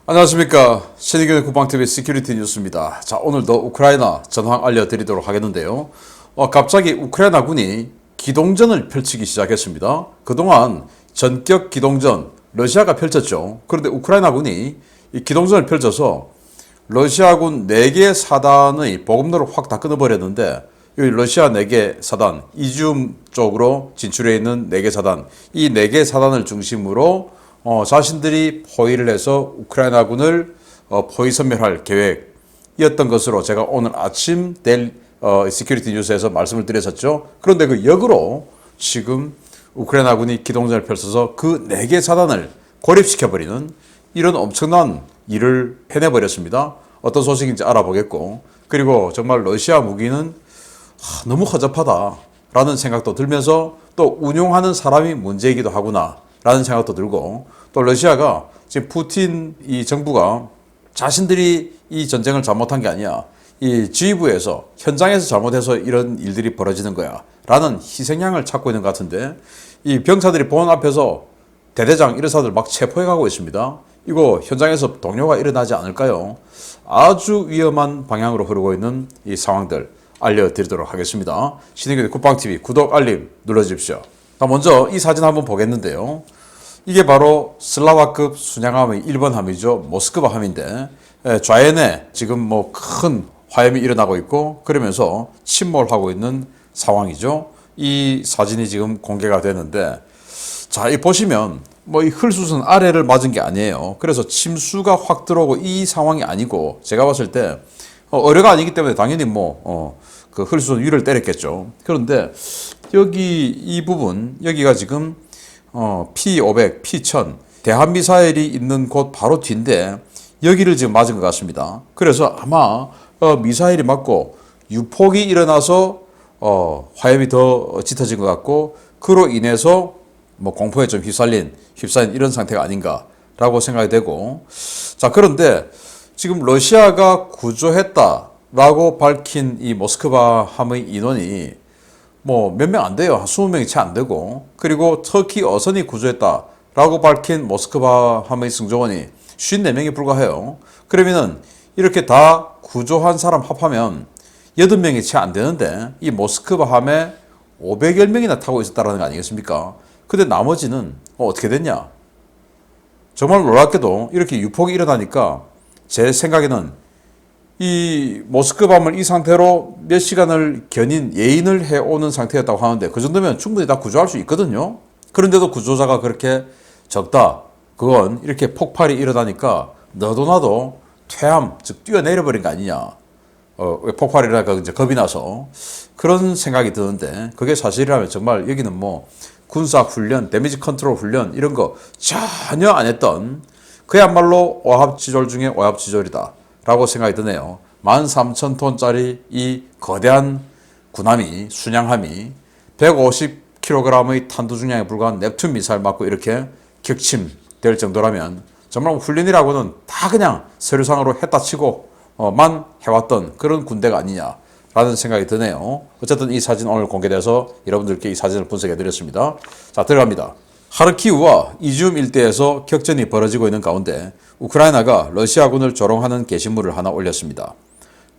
안녕하십니까. 신의균 국방TV 시큐리티 뉴스입니다. 자, 오늘도 우크라이나 전황 알려드리도록 하겠는데요. 갑자기 우크라이나군이 기동전을 펼치기 시작했습니다. 그동안 전격 기동전 러시아가 펼쳤죠. 그런데 우크라이나군이 이 기동전을 펼쳐서 러시아군 4개 사단의 보급로를 확 다 끊어버렸는데, 이 러시아 4개 사단, 이지움 쪽으로 진출해 있는 4개 사단, 이 4개 사단을 중심으로 자신들이 포위를 해서 우크라이나군을 포위 섬멸할 계획이었던 것으로 제가 오늘 아침 시큐리티 뉴스에서 말씀을 드렸었죠. 그런데 그 역으로 지금 우크라이나군이 기동전을 펼쳐서 그 4개 사단을 고립시켜버리는 이런 엄청난 일을 해내버렸습니다. 어떤 소식인지 알아보겠고, 그리고 정말 러시아 무기는 너무 허접하다라는 생각도 들면서 또 운용하는 사람이 문제이기도 하구나 라는 생각도 들고, 또 러시아가 지금 푸틴 이 정부가 자신들이 이 전쟁을 잘못한 게 아니야, 이 지휘부에서 현장에서 잘못해서 이런 일들이 벌어지는 거야 라는 희생양을 찾고 있는 것 같은데, 이 병사들이 보는 앞에서 대대장 이런 막 체포해 가고 있습니다. 이거 현장에서 동요가 일어나지 않을까요? 아주 위험한 방향으로 흐르고 있는 이 상황들 알려드리도록 하겠습니다. 신의균 국방TV 구독 알림 눌러주십시오. 자, 먼저 이 사진 한번 보겠는데요. 이게 바로 슬라와급 순양함의 1번 함이죠. 모스크바 함인데, 좌연에 지금 뭐 큰 화염이 일어나고 있고 그러면서 침몰하고 있는 상황이죠. 이 사진이 지금 공개가 되는데, 자, 이 보시면 뭐 이 흘수선 아래를 맞은 게 아니에요. 그래서 침수가 확 들어오고 이 상황이 아니고, 제가 봤을 때 어뢰가 아니기 때문에 당연히 그 흘수선 위를 때렸겠죠. 그런데 여기 이 부분, 여기가 지금 P500, P1000 대한미사일이 있는 곳 바로 뒤인데 여기를 지금 맞은 것 같습니다. 그래서 아마 미사일이 맞고 유폭이 일어나서 화염이 더 짙어진 것 같고, 그로 인해서 뭐 공포에 좀 휩싸인 이런 상태가 아닌가라고 생각이 되고, 자, 그런데 지금 러시아가 구조했다라고 밝힌 이 모스크바 함의 인원이 뭐 몇 명 안 돼요. 한 20명이 채 안 되고, 그리고 터키 어선이 구조했다라고 밝힌 모스크바 함의 승조원이 54명이 불과해요. 그러면은 이렇게 다 구조한 사람 합하면 8명이 채 안 되는데, 이 모스크바 함에 500여 명이나 타고 있었다는 거 아니겠습니까? 근데 나머지는 어떻게 됐냐? 정말 놀랍게도 이렇게 유폭이 일어나니까 제 생각에는 이 모스크바함을 이 상태로 몇 시간을 예인을 해오는 상태였다고 하는데, 그 정도면 충분히 다 구조할 수 있거든요. 그런데도 구조자가 그렇게 적다. 그건 이렇게 폭발이 일어나니까 너도 나도 퇴함, 즉 뛰어내려버린 거 아니냐. 폭발이 일어나니까 이제 겁이 나서 그런 생각이 드는데, 그게 사실이라면 정말 여기는 뭐 군사 훈련, 데미지 컨트롤 훈련 이런 거 전혀 안 했던, 그야말로 오합지졸 중에 오합지졸이다 라고 생각이 드네요. 13,000톤짜리 이 거대한 군함이, 순양함이 150kg의 탄두 중량에 불과한 넵튠 미사일 맞고 이렇게 격침될 정도라면 정말 훈련이라고는 다 그냥 서류상으로 했다 치고 만 해왔던 그런 군대가 아니냐라는 생각이 드네요. 어쨌든 이 사진 오늘 공개돼서 여러분들께 이 사진을 분석해 드렸습니다. 자, 들어갑니다. 하르키우와 이지움 일대에서 격전이 벌어지고 있는 가운데 우크라이나가 러시아군을 조롱하는 게시물을 하나 올렸습니다.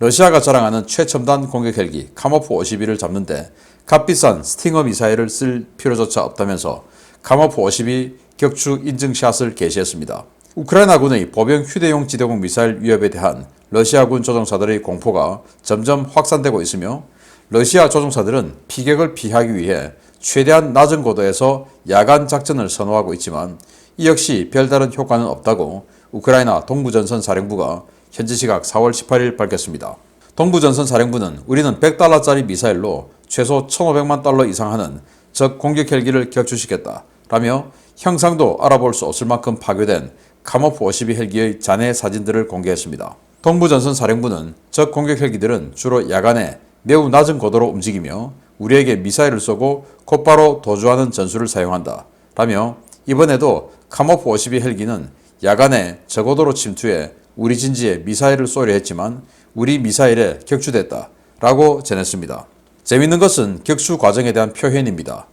러시아가 자랑하는 최첨단 공격 헬기 카모프 52를 잡는데 값비싼 스팅어 미사일을 쓸 필요조차 없다면서 카모프 52 격추 인증샷을 게시했습니다. 우크라이나군의 보병 휴대용 지대공 미사일 위협에 대한 러시아군 조종사들의 공포가 점점 확산되고 있으며, 러시아 조종사들은 피격을 피하기 위해 최대한 낮은 고도에서 야간 작전을 선호하고 있지만 이 역시 별다른 효과는 없다고 우크라이나 동부전선 사령부가 현지 시각 4월 18일 밝혔습니다. 동부전선 사령부는 우리는 100달러짜리 미사일로 최소 1,500만 달러 이상 하는 적 공격 헬기를 격추시켰다 라며 형상도 알아볼 수 없을 만큼 파괴된 카모프 52 헬기의 잔해 사진들을 공개했습니다. 동부전선 사령부는 적 공격 헬기들은 주로 야간에 매우 낮은 고도로 움직이며 우리에게 미사일을 쏘고 곧바로 도주하는 전술을 사용한다 라며, 이번에도 카모프 52 헬기는 야간에 저고도로 침투해 우리 진지에 미사일을 쏘려 했지만 우리 미사일에 격추됐다 라고 전했습니다. 재밌는 것은 격추 과정에 대한 표현입니다.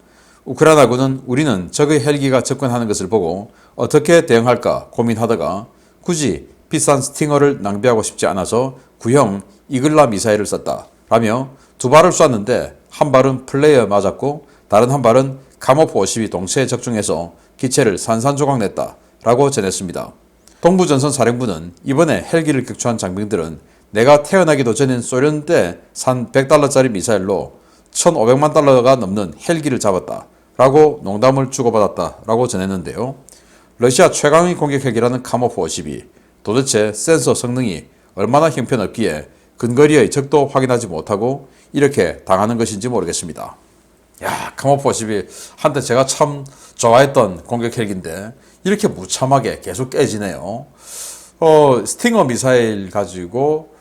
우크라이나군은 우리는 적의 헬기가 접근하는 것을 보고 어떻게 대응할까 고민하다가 굳이 비싼 스팅어를 낭비하고 싶지 않아서 구형 이글라 미사일을 썼다 라며 두 발을 쐈는데 한 발은 플레이어 맞았고 다른 한 발은 카모프 50이 동체에 적중해서 기체를 산산조각 냈다 라고 전했습니다. 동부전선 사령부는 이번에 헬기를 격추한 장병들은 내가 태어나기도 전인 소련 때 산 100달러짜리 미사일로 1,500만 달러가 넘는 헬기를 잡았다 라고 농담을 주고받았다 라고 전했는데요. 러시아 최강의 공격 헬기라는 카모프 50이 도대체 센서 성능이 얼마나 형편없기에 근거리의 적도 확인하지 못하고 이렇게 당하는 것인지 모르겠습니다. 야, 카모프 50이 한때 제가 참 좋아했던 공격 헬기인데 이렇게 무참하게 계속 깨지네요. 스팅어 미사일 가지고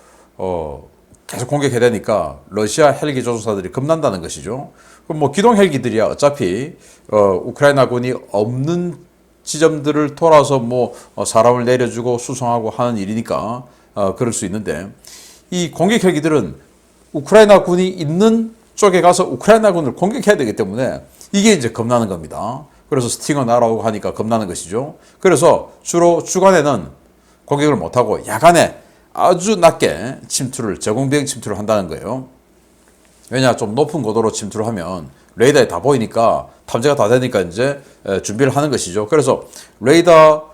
계속 공격해야 되니까 러시아 헬기 조종사들이 겁난다는 것이죠. 그럼 뭐 기동 헬기들이야 어차피 우크라이나군이 없는 지점들을 돌아서 뭐 사람을 내려주고 수송하고 하는 일이니까 그럴 수 있는데 이 공격 헬기들은 우크라이나 군이 있는 쪽에 가서 우크라이나 군을 공격해야 되기 때문에 이게 이제 겁나는 겁니다. 그래서 스팅어 날아오고 하니까 겁나는 것이죠. 그래서 주로 주간에는 공격을 못하고 야간에 아주 낮게 저공비행 침투를 한다는 거예요. 왜냐, 좀 높은 고도로 침투를 하면 레이더에 다 보이니까 탐지가 다 되니까 이제 준비를 하는 것이죠. 그래서 레이더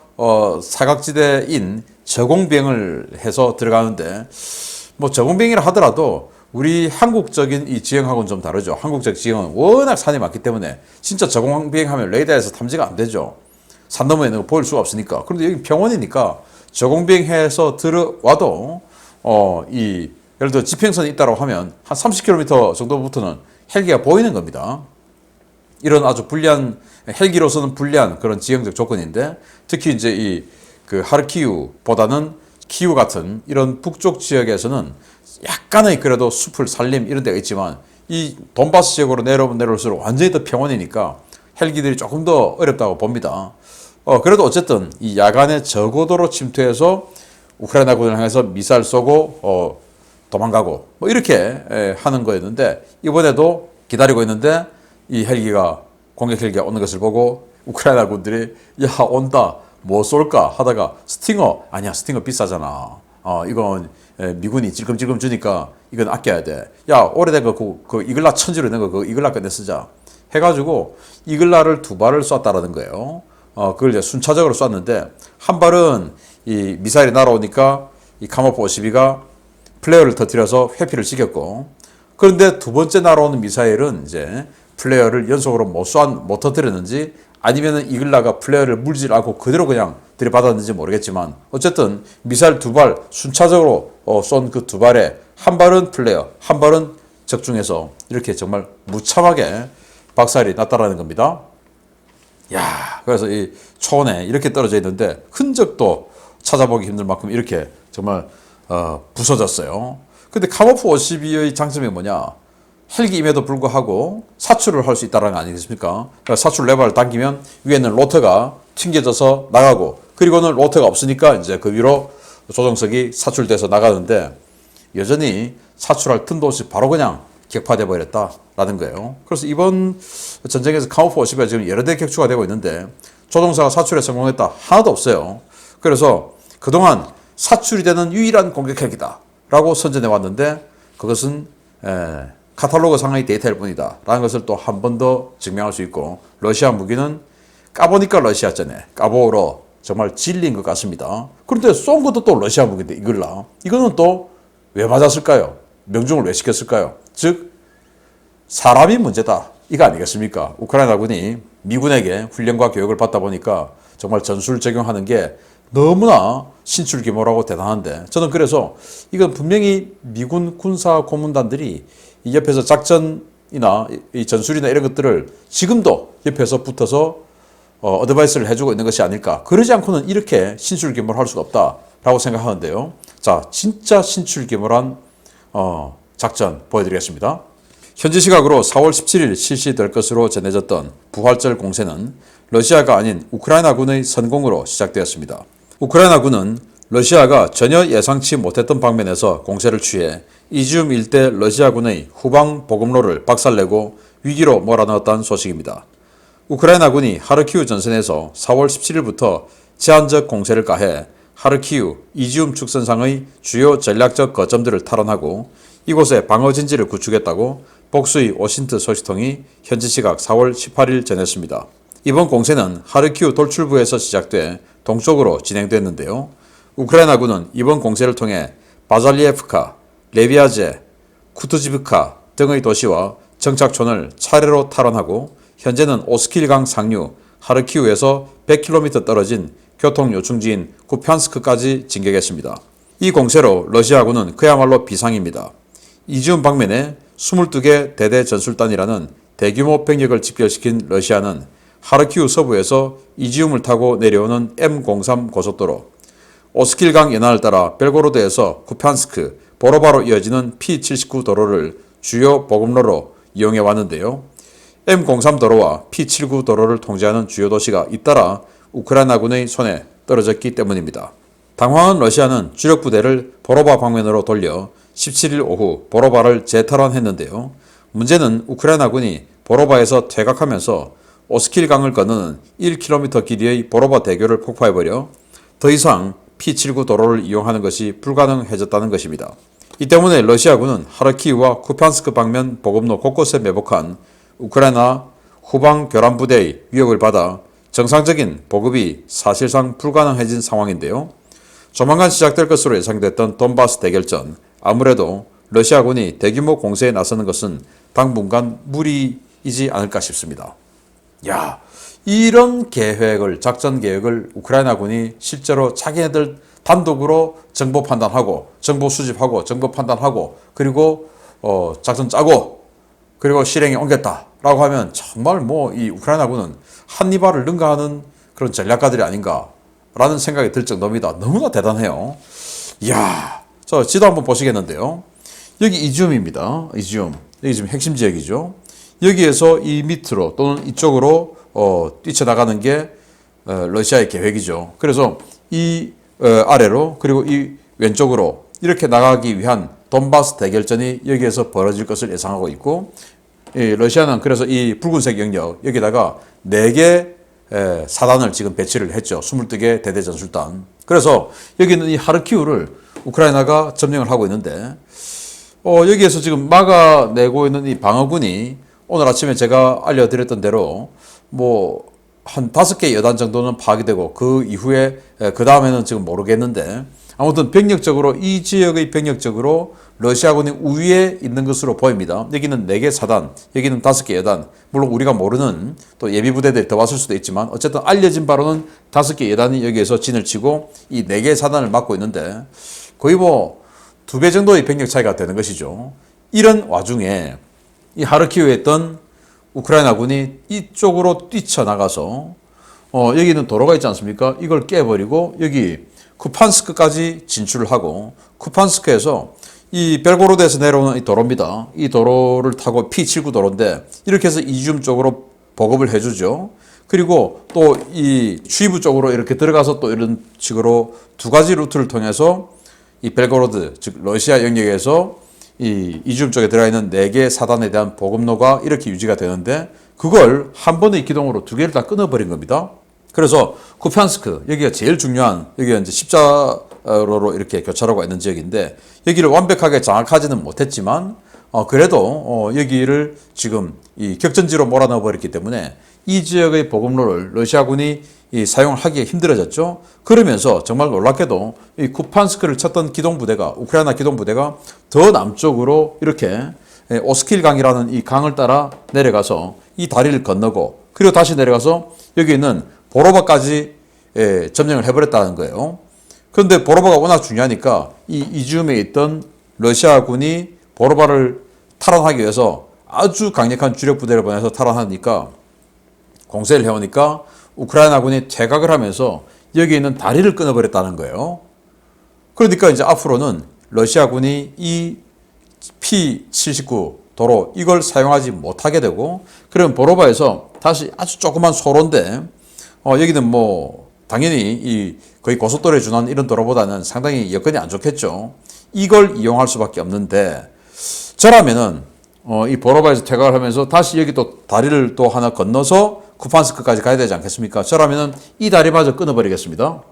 사각지대인 저공비행을 해서 들어가는데 뭐 저공비행이라 하더라도 우리 한국적인 이 지형하고는 좀 다르죠. 한국적 지형은 워낙 산이 많기 때문에 진짜 저공비행하면 레이더에서 탐지가 안 되죠. 산 너머에 있는 거 보일 수가 없으니까. 그런데 여기 평원이니까 저공비행해서 들어와도 예를 들어 지평선이 있다고 하면 한 30km 정도부터는 헬기가 보이는 겁니다. 이런 아주 불리한 헬기로서는 불리한 그런 지형적 조건인데 특히 이제 그 하르키우보다는 키우 같은 이런 북쪽 지역에서는 약간의 그래도 숲을 살림 이런 데가 있지만 이 돈바스 지역으로 내려오면 내려올수록 완전히 더 평원이니까 헬기들이 조금 더 어렵다고 봅니다. 그래도 어쨌든 이 야간에 저고도로 침투해서 우크라이나군을 향해서 미사일 쏘고 도망가고 뭐 이렇게 하는 거였는데 이번에도 기다리고 있는데 이 헬기가 공격 헬기가 오는 것을 보고 우크라이나 군들이 야 온다 뭐 쏠까 하다가 스팅어 아니야 스팅어 비싸잖아. 이건 미군이 찔끔찔끔 주니까 이건 아껴야 돼. 야 오래된 거 그 이글라 천지로 된 거 그 이글라 꺼내 쓰자 해가지고 이글라를 두 발을 쐈다라는 거예요. 그걸 이제 순차적으로 쐈는데 한 발은 이 미사일이 날아오니까 이 카모프 52가 플레이어를 터뜨려서 회피를 시켰고 그런데 두 번째 날아오는 미사일은 이제 플레이어를 연속으로 못 터뜨렸는지 아니면은 이글라가 플레이어를 물질 않고 그대로 그냥 들이받았는지 모르겠지만 어쨌든 미사일 두 발 순차적으로 쏜 그 두 발에 한 발은 플레이어 한 발은 적중해서 이렇게 정말 무참하게 박살이 났다라는 겁니다. 야, 그래서 이 초원에 이렇게 떨어져 있는데 흔적도 찾아보기 힘들 만큼 이렇게 정말 부서졌어요. 근데 카모프 52의 장점이 뭐냐? 헬기임에도 불구하고 사출을 할 수 있다는 거 아니겠습니까? 그러니까 사출 레버를 당기면 위에는 로터가 튕겨져서 나가고 그리고는 로터가 없으니까 이제 그 위로 조종석이 사출돼서 나가는데 여전히 사출할 틈도 없이 바로 그냥 격파돼 버렸다라는 거예요. 그래서 이번 전쟁에서 카모프 50이 지금 여러 대 격추가 되고 있는데 조종사가 사출에 성공했다 하나도 없어요. 그래서 그동안 사출이 되는 유일한 공격 헬기다라고 선전해 왔는데 그것은 카탈로그 상의 데이터일 뿐이다 라는 것을 또 한 번 더 증명할 수 있고 러시아 무기는 까보니까 러시아전에 까보로 정말 질린 것 같습니다. 그런데 쏜 것도 또 러시아 무기인데 이거는 또 왜 맞았을까요? 명중을 왜 시켰을까요? 즉 사람이 문제다 이거 아니겠습니까? 우크라이나군이 미군에게 훈련과 교육을 받다 보니까 정말 전술 적용하는 게 너무나 신출 규모라고 대단한데 저는 그래서 이건 분명히 미군 군사 고문단들이 이 옆에서 작전이나 이 전술이나 이런 것들을 지금도 옆에서 붙어서 어드바이스를 해주고 있는 것이 아닐까. 그러지 않고는 이렇게 신출 규모를 할 수가 없다라고 생각하는데요. 자, 진짜 신출 규모란 작전 보여드리겠습니다. 현지 시각으로 4월 17일 실시될 것으로 전해졌던 부활절 공세는 러시아가 아닌 우크라이나군의 선공으로 시작되었습니다. 우크라이나군은 러시아가 전혀 예상치 못했던 방면에서 공세를 취해 이지움 일대 러시아군의 후방 보급로를 박살내고 위기로 몰아넣었다는 소식입니다. 우크라이나군이 하르키우 전선에서 4월 17일부터 제한적 공세를 가해 하르키우 이지움 축선상의 주요 전략적 거점들을 탈환하고 이곳에 방어진지를 구축했다고 복수의 워싱턴 소식통이 현지 시각 4월 18일 전했습니다. 이번 공세는 하르키우 돌출부에서 시작돼 동쪽으로 진행됐는데요. 우크라이나군은 이번 공세를 통해 바잘리에프카, 레비아제, 쿠투지브카 등의 도시와 정착촌을 차례로 탈환하고 현재는 오스킬강 상류 하르키우에서 100km 떨어진 교통요충지인 쿠피안스크까지 진격했습니다. 이 공세로 러시아군은 그야말로 비상입니다. 이지움 방면에 22개 대대 전술단이라는 대규모 병력을 집결시킨 러시아는 하르키우 서부에서 이지움을 타고 내려오는 M03 고속도로, 오스킬강 연안을 따라 벨고로드에서 쿠피안스크, 보로바로 이어지는 P79 도로를 주요 보급로로 이용해 왔는데요. M03 도로와 P79 도로를 통제하는 주요 도시가 잇따라 우크라이나군의 손에 떨어졌기 때문입니다. 당황한 러시아는 주력 부대를 보로바 방면으로 돌려 17일 오후 보로바를 재탈환했는데요. 문제는 우크라이나군이 보로바에서 퇴각하면서 오스킬강을 건너는 1km 길이의 보로바 대교를 폭파해버려 더 이상 P79 도로를 이용하는 것이 불가능해졌다는 것입니다. 이 때문에 러시아군은 하르키우와 쿠피안스크 방면 보급로 곳곳에 매복한 우크라이나 후방 교란 부대의 위협을 받아 정상적인 보급이 사실상 불가능해진 상황인데요. 조만간 시작될 것으로 예상됐던 돈바스 대결전, 아무래도 러시아군이 대규모 공세에 나서는 것은 당분간 무리이지 않을까 싶습니다. 야, 이런 계획을, 작전 계획을 우크라이나군이 실제로 자기네들 단독으로 정보 판단하고, 정보 수집하고, 정보 판단하고, 그리고 작전 짜고, 그리고 실행에 옮겼다라고 하면 정말 뭐 이 우크라이나군은 한니발을 능가하는 그런 전략가들이 아닌가라는 생각이 들 정도입니다. 너무나 대단해요. 이야, 저 지도 한번 보시겠는데요. 여기 이지움입니다. 이지움. 여기 지금 핵심 지역이죠. 여기에서 이 밑으로 또는 이쪽으로 뛰쳐나가는 게 러시아의 계획이죠. 그래서 이 아래로 그리고 이 왼쪽으로 이렇게 나가기 위한 돈바스 대결전이 여기에서 벌어질 것을 예상하고 있고, 러시아는 그래서 이 붉은색 영역 여기다가 4개 사단을 지금 배치를 했죠. 22개 대대 전술단. 그래서 여기는 이 하르키우를 우크라이나가 점령을 하고 있는데 여기에서 지금 막아내고 있는 이 방어군이 오늘 아침에 제가 알려드렸던 대로 뭐 한 5개 여단 정도는 파악이 되고 그 이후에 그 다음에는 지금 모르겠는데 아무튼 병력적으로 이 지역의 병력적으로 러시아군이 우위에 있는 것으로 보입니다. 여기는 4개 사단, 여기는 5개 여단. 물론 우리가 모르는 또 예비부대들이 더 왔을 수도 있지만 어쨌든 알려진 바로는 5개 여단이 여기에서 진을 치고 이 4개 사단을 맡고 있는데 거의 뭐 2배 정도의 병력 차이가 되는 것이죠. 이런 와중에 이 하르키우에 있던 우크라이나군이 이쪽으로 뛰쳐나가서 여기는 도로가 있지 않습니까? 이걸 깨버리고 여기 쿠판스크까지 진출을 하고 쿠판스크에서 이 벨고로드에서 내려오는 이 도로입니다. 이 도로를 타고 P79 도로인데 이렇게 해서 이지움 쪽으로 보급을 해주죠. 그리고 또 이 취부 쪽으로 이렇게 들어가서 또 이런 식으로 2가지 루트를 통해서 이 벨고로드 즉 러시아 영역에서 이 이지움 쪽에 들어가 있는 4개 사단에 대한 보급로가 이렇게 유지가 되는데 그걸 한 번의 기동으로 2개를 다 끊어버린 겁니다. 그래서 쿠피안스크 여기가 제일 중요한 여기가 이제 십자로로 이렇게 교차로가 있는 지역인데 여기를 완벽하게 장악하지는 못했지만 그래도 여기를 지금 이 격전지로 몰아넣어 버렸기 때문에 이 지역의 보급로를 러시아군이 사용하기가 힘들어졌죠. 그러면서 정말 놀랍게도 이 쿠판스크를 쳤던 기동부대가 우크라이나 기동부대가 더 남쪽으로 이렇게 오스킬강이라는 이 강을 따라 내려가서 이 다리를 건너고 그리고 다시 내려가서 여기 있는 보로바까지 점령을 해버렸다는 거예요. 그런데 보로바가 워낙 중요하니까 이 이지움에 있던 러시아군이 보로바를 탈환하기 위해서 아주 강력한 주력 부대를 보내서 탈환하니까 공세를 해오니까 우크라이나군이 퇴각을 하면서 여기 있는 다리를 끊어버렸다는 거예요. 그러니까 이제 앞으로는 러시아군이 이 P79 도로 이걸 사용하지 못하게 되고 그럼 보로바에서 다시 아주 조그만 소로인데 여기는 뭐 당연히 이 거의 고속도로에 준하는 이런 도로보다는 상당히 여건이 안 좋겠죠. 이걸 이용할 수밖에 없는데 저라면은 이 보로바에서 퇴각을 하면서 다시 여기 또 다리를 또 하나 건너서 쿠판스크까지 가야 되지 않겠습니까? 저라면은 이 다리마저 끊어버리겠습니다.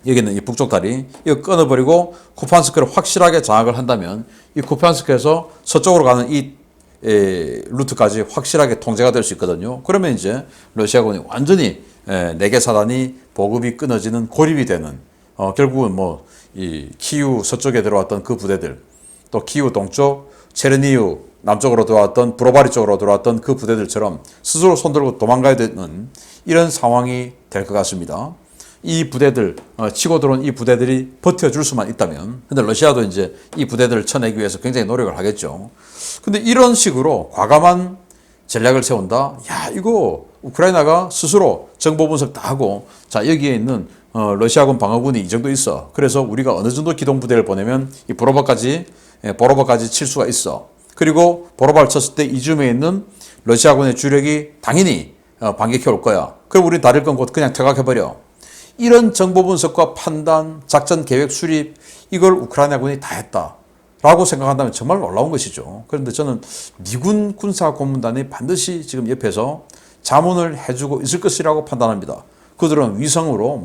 여기 있는 이 북쪽 다리 이거 끊어버리고 쿠판스크를 확실하게 장악을 한다면 이 쿠판스크에서 서쪽으로 가는 이 루트까지 확실하게 통제가 될 수 있거든요. 그러면 이제 러시아군이 완전히 4개 사단이 보급이 끊어지는 고립이 되는 결국은 뭐 이 키우 서쪽에 들어왔던 그 부대들 또 키우 동쪽 체르니우 남쪽으로 들어왔던 브로바리 쪽으로 들어왔던 그 부대들처럼 스스로 손들고 도망가야 되는 이런 상황이 될 것 같습니다. 이 부대들 치고 들어온 이 부대들이 버텨줄 수만 있다면 근데 러시아도 이제 이 부대들을 쳐내기 위해서 굉장히 노력을 하겠죠. 근데 이런 식으로 과감한 전략을 세운다. 야 이거 우크라이나가 스스로 정보 분석 다 하고 자 여기에 있는 러시아군 방어군이 이 정도 있어. 그래서 우리가 어느 정도 기동 부대를 보내면 이 보로바까지 칠 수가 있어. 그리고 보로바를 쳤을 때 이쯤에 있는 러시아군의 주력이 당연히 반격해 올 거야. 그럼 우리 다리를 끊고 그냥 퇴각해버려. 이런 정보 분석과 판단, 작전 계획 수립 이걸 우크라이나군이 다 했다. 라고 생각한다면 정말 놀라운 것이죠. 그런데 저는 미군 군사고문단이 반드시 지금 옆에서 자문을 해주고 있을 것이라고 판단합니다. 그들은 위성으로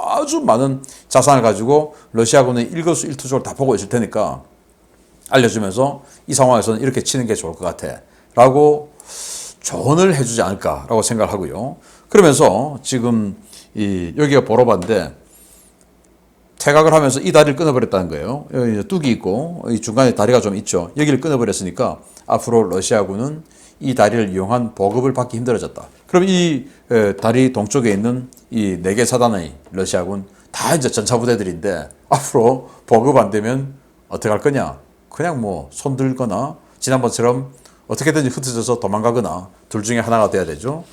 아주 많은 자산을 가지고 러시아군의 일거수일투족을 다 보고 있을 테니까 알려주면서 이 상황에서는 이렇게 치는 게 좋을 것 같아. 라고 조언을 해주지 않을까 라고 생각을 하고요. 그러면서 지금 여기가 보로바인데 퇴각을 하면서 이 다리를 끊어버렸다는 거예요. 여기 뚝이 있고 이 중간에 다리가 좀 있죠. 여기를 끊어버렸으니까 앞으로 러시아군은 이 다리를 이용한 보급을 받기 힘들어졌다. 그럼 이 다리 동쪽에 있는 이 4개 사단의 러시아군 다 이제 전차부대들인데 앞으로 보급 안 되면 어떻게 할 거냐? 그냥 손 들거나 지난번처럼 어떻게든지 흩어져서 도망가거나 둘 중에 하나가 돼야 되죠.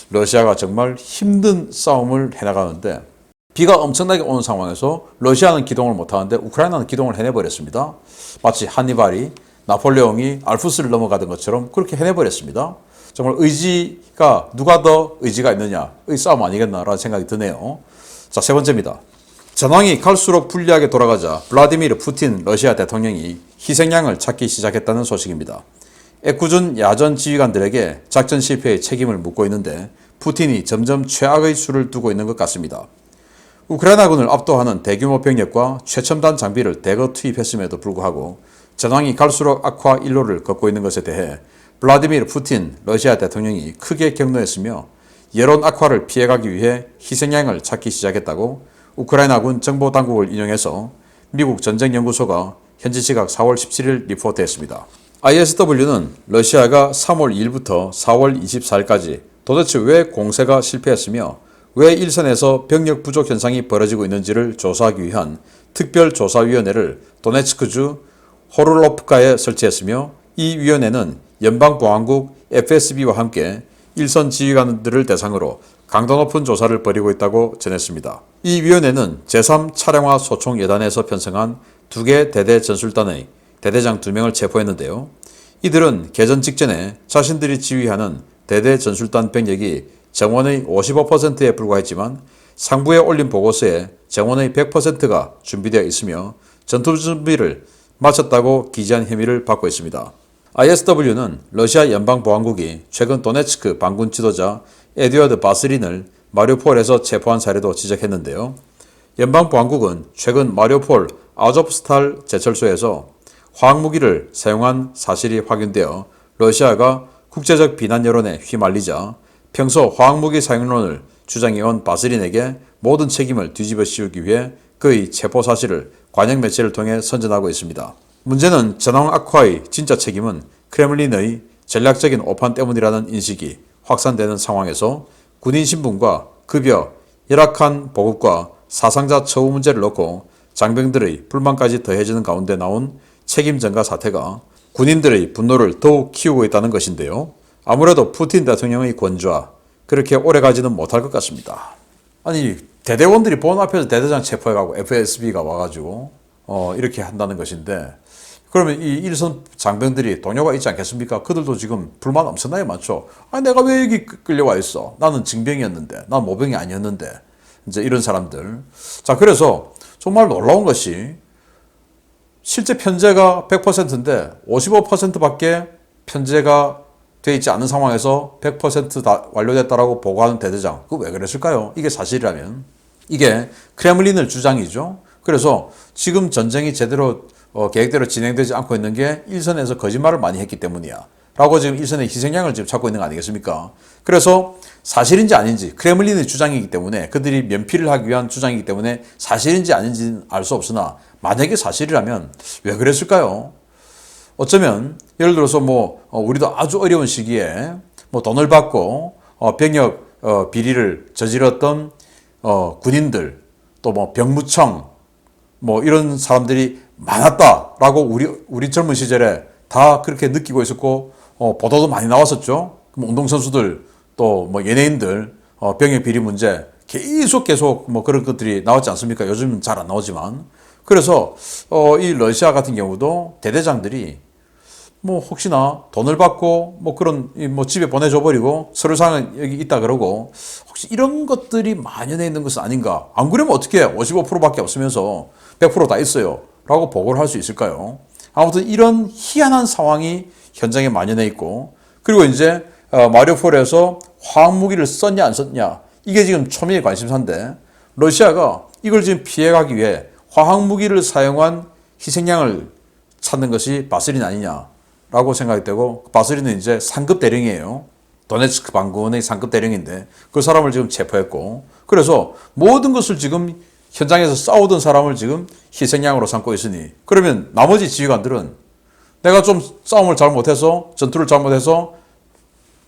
러시아가 정말 힘든 싸움을 해나가는데 비가 엄청나게 오는 상황에서 러시아는 기동을 못하는데 우크라이나는 기동을 해내버렸습니다. 마치 한니발이 나폴레옹이 알프스를 넘어가던 것처럼 그렇게 해내버렸습니다. 정말 의지가 누가 더 의지가 있느냐의 싸움 아니겠나라는 생각이 드네요. 자, 세 번째입니다. 전황이 갈수록 불리하게 돌아가자 블라디미르 푸틴 러시아 대통령이 희생양을 찾기 시작했다는 소식입니다. 애꿎은 야전 지휘관들에게 작전 실패의 책임을 묻고 있는데 푸틴이 점점 최악의 수를 두고 있는 것 같습니다. 우크라이나군을 압도하는 대규모 병력과 최첨단 장비를 대거 투입했음에도 불구하고 전황이 갈수록 악화 일로를 걷고 있는 것에 대해 블라디미르 푸틴 러시아 대통령이 크게 격노했으며 여론 악화를 피해가기 위해 희생양을 찾기 시작했다고 우크라이나군 정보당국을 인용해서 미국 전쟁연구소가 현지 시각 4월 17일 리포트했습니다. ISW는 러시아가 3월 2일부터 4월 24일까지 도대체 왜 공세가 실패했으며 왜 일선에서 병력 부족 현상이 벌어지고 있는지를 조사하기 위한 특별조사위원회를 도네츠크주 호룰로프카에 설치했으며 이 위원회는 연방보안국 FSB와 함께 일선 지휘관들을 대상으로 강도 높은 조사를 벌이고 있다고 전했습니다. 이 위원회는 제3차량화 소총예단에서 편성한 2개 대대 전술단의 대대장 2명을 체포했는데요. 이들은 개전 직전에 자신들이 지휘하는 대대 전술단 병력이 정원의 55%에 불과했지만 상부에 올린 보고서에 정원의 100%가 준비되어 있으며 전투 준비를 마쳤다고 기재한 혐의를 받고 있습니다. ISW는 러시아 연방보안국이 최근 도네츠크 반군 지도자 에드워드 바스린을 마리우폴에서 체포한 사례도 지적했는데요. 연방보안국은 최근 마리우폴 아조프스탈 제철소에서 화학무기를 사용한 사실이 확인되어 러시아가 국제적 비난 여론에 휘말리자 평소 화학무기 사용론을 주장해온 바스린에게 모든 책임을 뒤집어 씌우기 위해 그의 체포 사실을 관영 매체를 통해 선전하고 있습니다. 문제는 전황 악화의 진짜 책임은 크렘린의 전략적인 오판 때문이라는 인식이 확산되는 상황에서 군인 신분과 급여, 열악한 보급과 사상자 처우 문제를 놓고 장병들의 불만까지 더해지는 가운데 나온 책임 전가 사태가 군인들의 분노를 더욱 키우고 있다는 것인데요. 아무래도 푸틴 대통령의 권좌 그렇게 오래가지는 못할 것 같습니다. 아니 대대원들이 본 앞에서 대대장 체포해가고 FSB가 와가지고 이렇게 한다는 것인데 그러면 이 일선 장병들이 동료가 있지 않겠습니까? 그들도 지금 불만 엄청나게 많죠. 아니 내가 왜 여기 끌려와 있어? 나는 징병이었는데 난 모병이 아니었는데 이제 이런 사람들. 자 그래서 정말 놀라운 것이 실제 편제가 100%인데 55%밖에 편제가 돼 있지 않은 상황에서 100%다 완료됐다라고 보고하는 대대장. 그거 왜 그랬을까요? 이게 사실이라면. 이게 크렘린의 주장이죠. 그래서 지금 전쟁이 제대로 계획대로 진행되지 않고 있는 게 일선에서 거짓말을 많이 했기 때문이야. 라고 지금 일선의 희생양을 지금 찾고 있는 거 아니겠습니까? 그래서 사실인지 아닌지 크렘린의 주장이기 때문에 그들이 면피를 하기 위한 주장이기 때문에 사실인지 아닌지는 알 수 없으나 만약에 사실이라면 왜 그랬을까요? 어쩌면 예를 들어서 우리도 아주 어려운 시기에 돈을 받고 병역 비리를 저질렀던 군인들 또 병무청 이런 사람들이 많았다라고 우리 젊은 시절에 다 그렇게 느끼고 있었고 보도도 많이 나왔었죠. 운동선수들 또 연예인들 병역 비리 문제 계속 그런 것들이 나왔지 않습니까? 요즘은 잘 안 나오지만. 그래서 이 러시아 같은 경우도 대대장들이 혹시나 돈을 받고 그런 집에 보내줘 버리고 서류상은 여기 있다 그러고 혹시 이런 것들이 만연해 있는 것은 아닌가? 안 그러면 어떻게 55%밖에 없으면서 100%다 있어요 라고 보고를 할 수 있을까요? 아무튼 이런 희한한 상황이 현장에 만연해 있고, 그리고 이제 마리우폴에서 화학무기를 썼냐 안 썼냐 이게 지금 초미의 관심사인데, 러시아가 이걸 지금 피해가기 위해 화학무기를 사용한 희생양을 찾는 것이 바스린 아니냐라고 생각이 되고, 바스린은 이제 상급 대령이에요. 도네츠크 반군의 상급 대령인데 그 사람을 지금 체포했고, 그래서 모든 것을 지금 현장에서 싸우던 사람을 지금 희생양으로 삼고 있으니, 그러면 나머지 지휘관들은 내가 좀 싸움을 잘못해서 전투를 잘못해서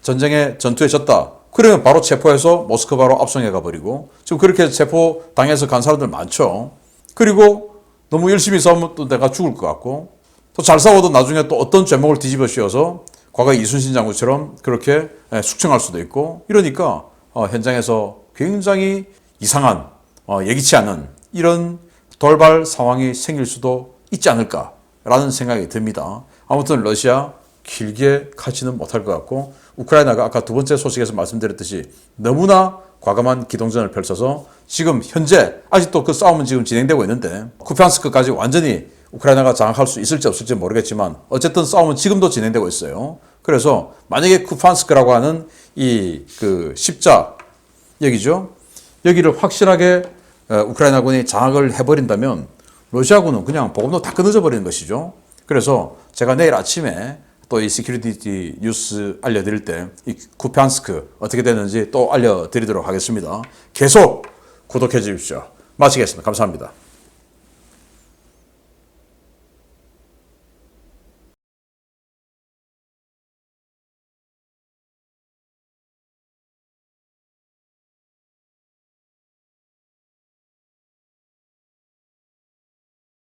전투에 졌다. 그러면 바로 체포해서 모스크바로 압송해 가버리고, 지금 그렇게 체포당해서 간 사람들 많죠. 그리고 너무 열심히 싸우면 또 내가 죽을 것 같고, 또 잘 싸워도 나중에 또 어떤 죄목을 뒤집어 씌워서 과거 이순신 장군처럼 그렇게 숙청할 수도 있고, 이러니까 현장에서 굉장히 이상한 예기치 않은 이런 돌발 상황이 생길 수도 있지 않을까라는 생각이 듭니다. 아무튼 러시아 길게 가지는 못할 것 같고, 우크라이나가 아까 두 번째 소식에서 말씀드렸듯이 너무나 과감한 기동전을 펼쳐서 지금 현재 아직도 그 싸움은 지금 진행되고 있는데, 쿠피안스크까지 완전히 우크라이나가 장악할 수 있을지 없을지 모르겠지만 어쨌든 싸움은 지금도 진행되고 있어요. 그래서 만약에 쿠피안스크라고 하는 이 십자 여기죠. 여기를 확실하게 우크라이나군이 장악을 해버린다면 러시아군은 그냥 보급도 다 끊어져 버리는 것이죠. 그래서 제가 내일 아침에 또 이 시큐리티 뉴스 알려드릴 때 이 쿠피안스크 어떻게 되는지 또 알려드리도록 하겠습니다. 계속 구독해 주십시오. 마치겠습니다. 감사합니다.